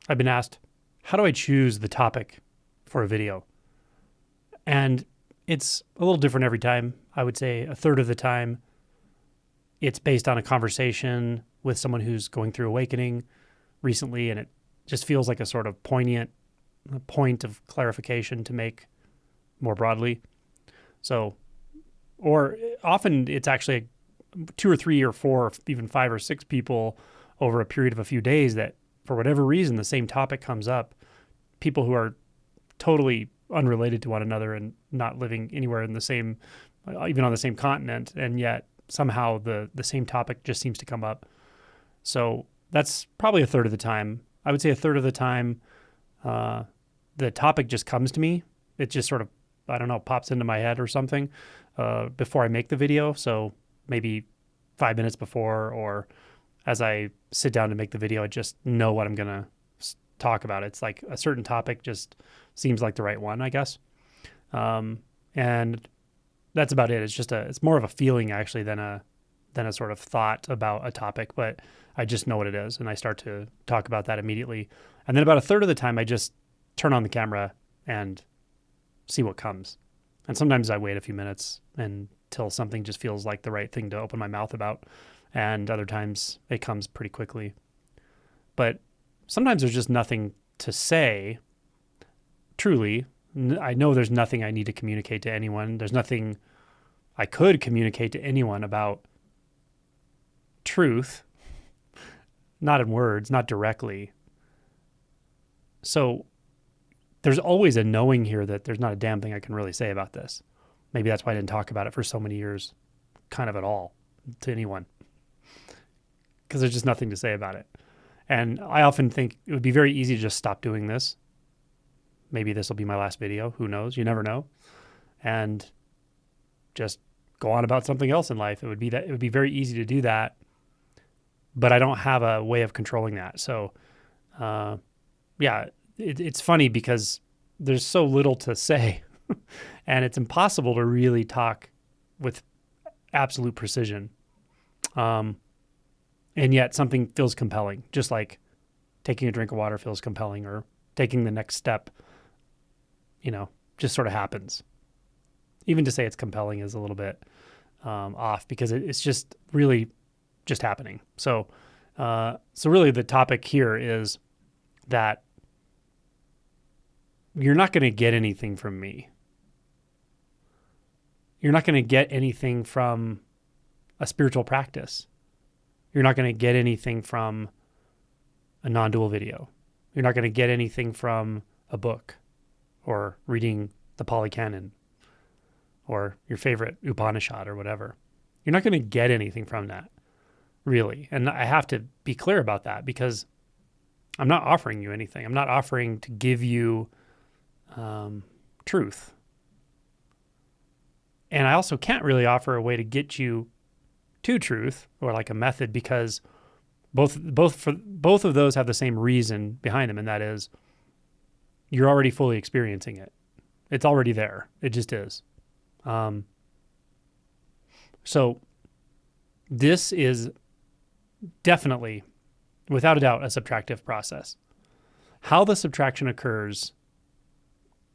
I've been asked, how do I choose the topic for a video? And it's a little different every time. I would say a third of the time, it's based on a conversation with someone who's going through awakening recently, and it just feels like a sort of poignant point of clarification to make more broadly. So, or often it's actually 2 or 3 or 4, even 5 or 6 people over a period of a few days that, for whatever reason, the same topic comes up. People who are totally unrelated to one another and not living anywhere in the same, even on the same continent, and yet somehow the same topic just seems to come up. So that's probably a third of the time. I would say a third of the time, the topic just comes to me. It just sort of, I don't know, pops into my head or something before I make the video. So maybe 5 minutes before, or as I sit down to make the video, I just know what I'm going to talk about. It's like a certain topic just seems like the right one, I guess. And that's about it. It's more of a feeling actually than a sort of thought about a topic, but I just know what it is and I start to talk about that immediately. And then about a third of the time, I just turn on the camera and see what comes. And sometimes I wait a few minutes until something just feels like the right thing to open my mouth about. And other times it comes pretty quickly. But sometimes there's just nothing to say. Truly, I know there's nothing I need to communicate to anyone. There's nothing I could communicate to anyone about truth, not in words, not directly. So there's always a knowing here that there's not a damn thing I can really say about this. Maybe that's why I didn't talk about it for so many years, kind of at all, to anyone, because there's just nothing to say about it. And I often think it would be very easy to just stop doing this. Maybe this will be my last video. Who knows? You never know. And just go on about something else in life. It would be very easy to do that, but I don't have a way of controlling that. So, it's funny because there's so little to say and it's impossible to really talk with absolute precision. And yet something feels compelling, just like taking a drink of water feels compelling, or taking the next step, just sort of happens. Even to say it's compelling is a little bit off, because it's just really just happening. So really the topic here is that you're not going to get anything from me. You're not going to get anything from a spiritual practice. You're not going to get anything from a non-dual video. You're not going to get anything from a book or reading the Pali Canon or your favorite Upanishad or whatever. You're not going to get anything from that, really. And I have to be clear about that, because I'm not offering you anything. I'm not offering to give you truth. And I also can't really offer a way to get you to truth, or like a method, because both of those have the same reason behind them, and that is you're already fully experiencing it. It's already there. It just is. So this is definitely, without a doubt, a subtractive process. How the subtraction occurs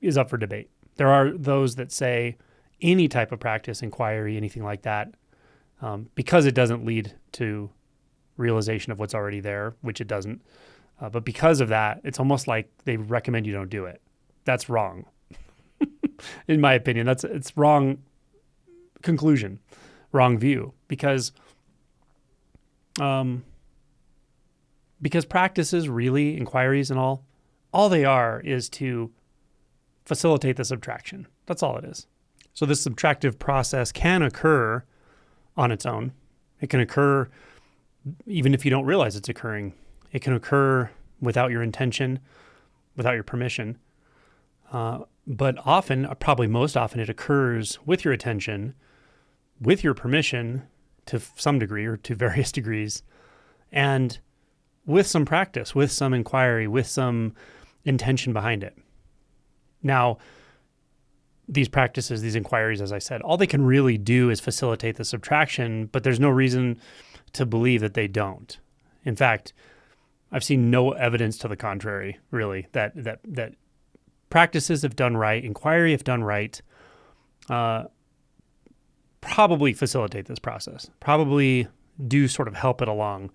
is up for debate. There are those that say any type of practice, inquiry, anything like that, because it doesn't lead to realization of what's already there, which it doesn't. But because of that, it's almost like they recommend you don't do it. That's wrong. In my opinion, it's wrong conclusion, wrong view, because practices, really, inquiries and all they are is to facilitate the subtraction. That's all it is. So this subtractive process can occur on its own. It can occur even if you don't realize it's occurring. It can occur without your intention, without your permission. But often, probably most often, it occurs with your attention, with your permission to some degree or to various degrees, and with some practice, with some inquiry, with some intention behind it. Now, these practices, these inquiries, as I said, all they can really do is facilitate the subtraction, but there's no reason to believe that they don't. In fact, I've seen no evidence to the contrary, really, that practices, if done right, inquiry, if done right, probably facilitate this process, probably do sort of help it along.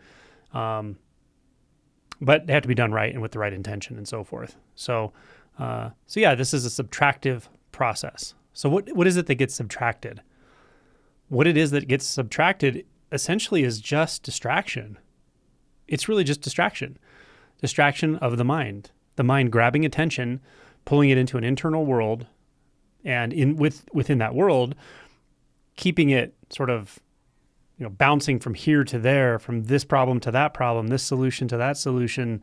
But they have to be done right and with the right intention and so forth. So yeah, this is a subtractive process. So what is it that gets subtracted? What it is that gets subtracted essentially is just distraction. It's really just distraction of the mind grabbing attention, pulling it into an internal world, and within that world, keeping it sort of, bouncing from here to there, from this problem to that problem, this solution to that solution,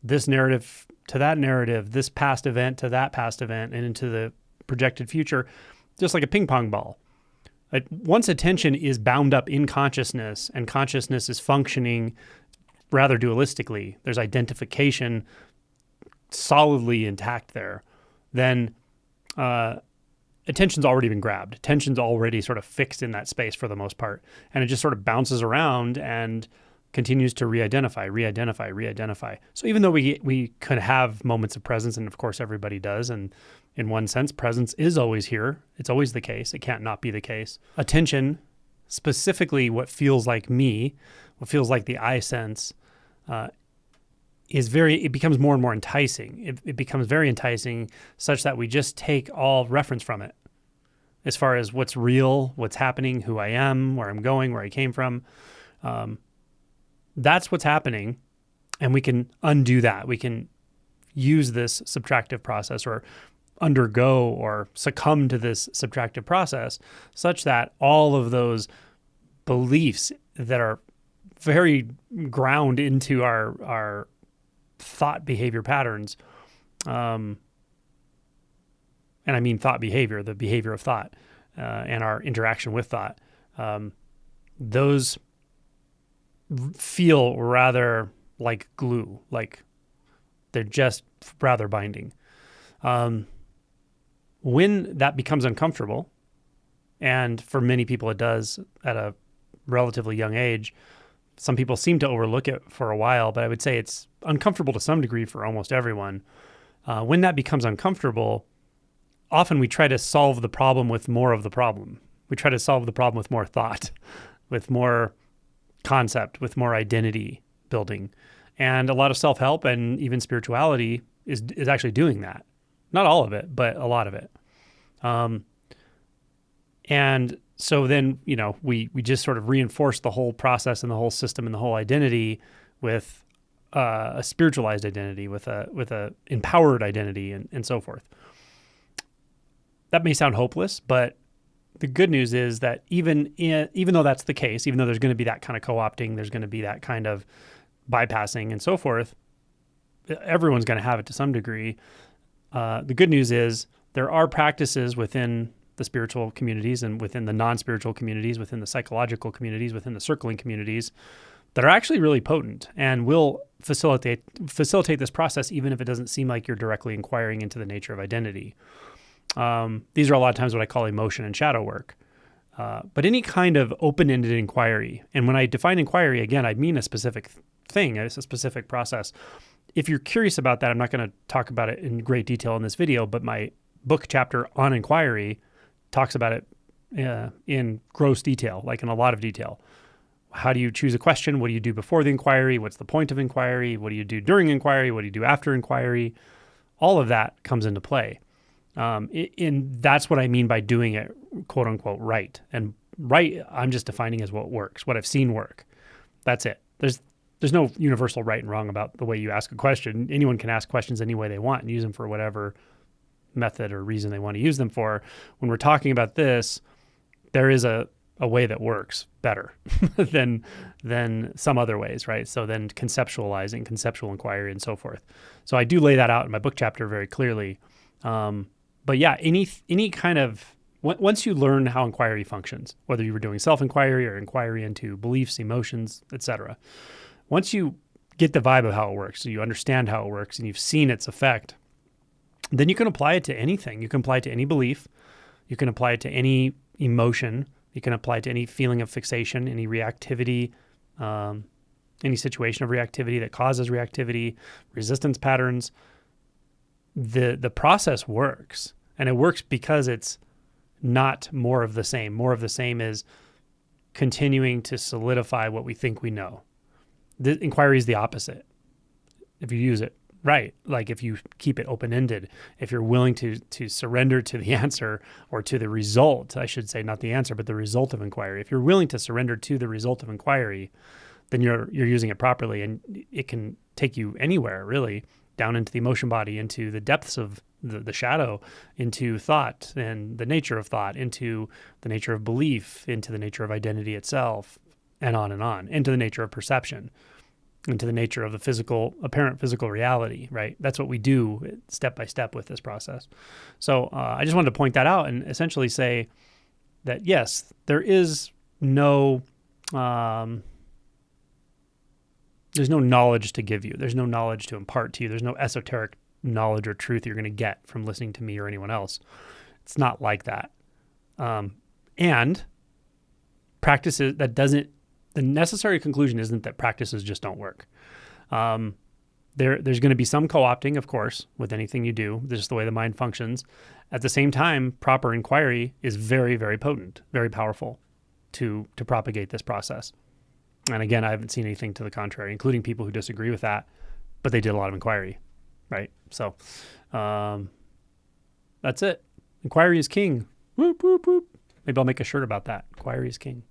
this narrative to that narrative, this past event to that past event, and into the projected future, just like a ping pong ball. Once attention is bound up in consciousness and consciousness is functioning rather dualistically, there's identification solidly intact there, then attention's already been grabbed. Attention's already sort of fixed in that space for the most part. And it just sort of bounces around and continues to re-identify. So even though we could have moments of presence, and of course everybody does, and in one sense, presence is always here. It's always the case. It can't not be the case. Attention, specifically what feels like me, what feels like the I sense, it becomes more and more enticing. It becomes very enticing such that we just take all reference from it as far as what's real, what's happening, who I am, where I'm going, where I came from. That's what's happening. And we can undo that. We can use this subtractive process or undergo or succumb to this subtractive process such that all of those beliefs that are very ground into our thought behavior patterns, and I mean thought behavior, the behavior of thought, and our interaction with thought, those feel rather like glue, like they're just rather binding. When that becomes uncomfortable, and for many people it does at a relatively young age, some people seem to overlook it for a while, but I would say it's uncomfortable to some degree for almost everyone. When that becomes uncomfortable, often we try to solve the problem with more of the problem. We try to solve the problem with more thought, with more concept, with more identity building. And a lot of self-help and even spirituality is actually doing that. Not all of it, but a lot of it. And so then, we just sort of reinforce the whole process and the whole system and the whole identity with a spiritualized identity, with a empowered identity, and so forth. That may sound hopeless, but the good news is that even though that's the case, even though there's going to be that kind of co-opting, there's going to be that kind of bypassing and so forth, everyone's going to have it to some degree. The good news is there are practices within the spiritual communities and within the non-spiritual communities, within the psychological communities, within the circling communities that are actually really potent and will facilitate this process, even if it doesn't seem like you're directly inquiring into the nature of identity. These are a lot of times what I call emotion and shadow work. But any kind of open-ended inquiry, and when I define inquiry, again, I mean a specific thing, it's a specific process. If you're curious about that, I'm not going to talk about it in great detail in this video, but my book chapter on inquiry talks about it in gross detail, like in a lot of detail. How do you choose a question? What do you do before the inquiry? What's the point of inquiry? What do you do during inquiry? What do you do after inquiry? All of that comes into play. And that's what I mean by doing it, quote unquote, right. And right, I'm just defining as what works, what I've seen work. That's it. There's no universal right and wrong about the way you ask a question. Anyone can ask questions any way they want and use them for whatever method or reason they want to use them for. When we're talking about this, there is a way that works better than some other ways, right? So then conceptualizing, conceptual inquiry, and so forth. So I do lay that out in my book chapter very clearly. But yeah, any kind of, once you learn how inquiry functions, whether you were doing self-inquiry or inquiry into beliefs, emotions, etc., once you get the vibe of how it works, so you understand how it works and you've seen its effect, then you can apply it to anything. You can apply it to any belief. You can apply it to any emotion. You can apply it to any feeling of fixation, any reactivity, any situation of reactivity that causes reactivity, resistance patterns, the process works. And it works because it's not more of the same. More of the same is continuing to solidify what we think we know. The inquiry is the opposite. If you use it right, like if you keep it open-ended, if you're willing to surrender to the answer, or to the result, I should say, not the answer, but the result of inquiry. If you're willing to surrender to the result of inquiry, then you're using it properly, and it can take you anywhere, really, down into the emotion body, into the depths of the shadow, into thought and the nature of thought, into the nature of belief, into the nature of identity itself, and on, into the nature of perception, into the nature of the apparent physical reality, right? That's what we do step by step with this process. So I just wanted to point that out and essentially say that, yes, there is no, there's no knowledge to give you. There's no knowledge to impart to you. There's no esoteric knowledge or truth you're going to get from listening to me or anyone else. It's not like that. And practices that doesn't, the necessary conclusion isn't that practices just don't work. There's going to be some co-opting, of course, with anything you do. This is the way the mind functions. At the same time, proper inquiry is very, very potent, very powerful to propagate this process. And again, I haven't seen anything to the contrary, including people who disagree with that, but they did a lot of inquiry, right? So that's it. Inquiry is king. Whoop, whoop, whoop. Maybe I'll make a shirt about that. Inquiry is king.